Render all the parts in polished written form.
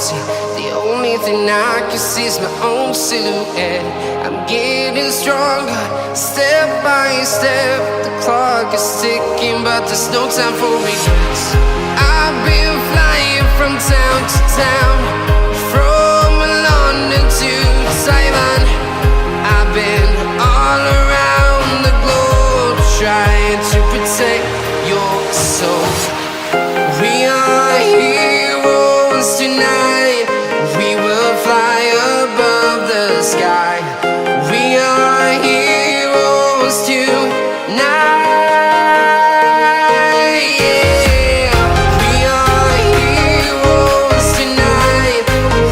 empty. The only thing I can see is my own silhouette. I'm getting stronger, step by step. The clock is ticking, but there's no time for regrets. I've been flying from town to town, from London to Taiwan. I've been all around the globe, trying to protect your soul. We are heroes tonight. We will fly above the sky. We are heroes tonight. Yeah. We are heroes tonight.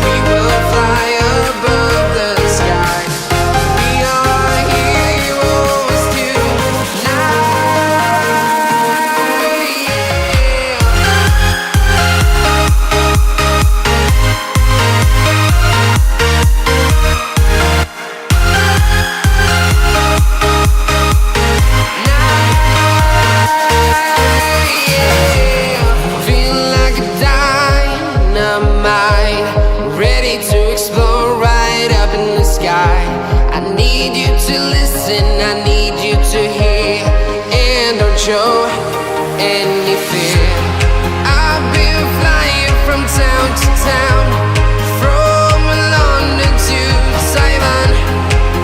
We will fly above the sky. We are heroes tonight. To explore right up in the sky. I need you to listen, I need you to hear, and don't show any fear. I've been flying from town to town, from London to Taiwan.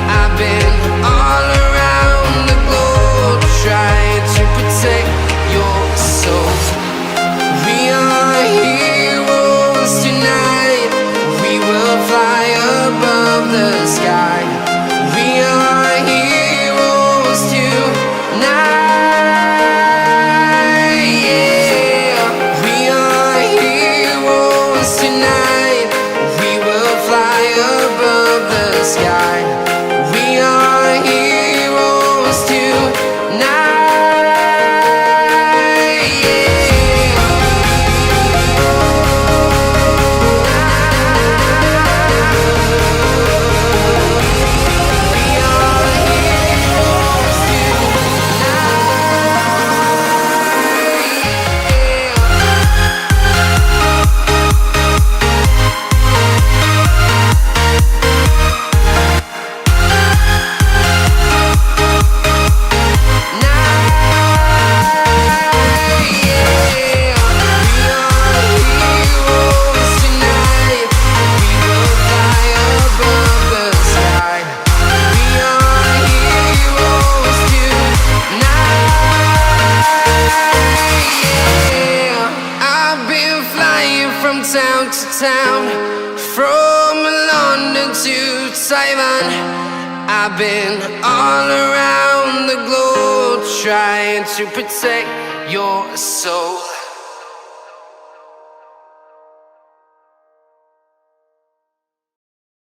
I've been all around the globe, trying to protect your soul. We are heroes tonight. We will fly above the sky. We are heroes tonight. Yeah. We are heroes tonight. We will fly above the sky. We are heroes tonight. From town to town, from London to Taiwan. I've been all around the globe, trying to protect your soul.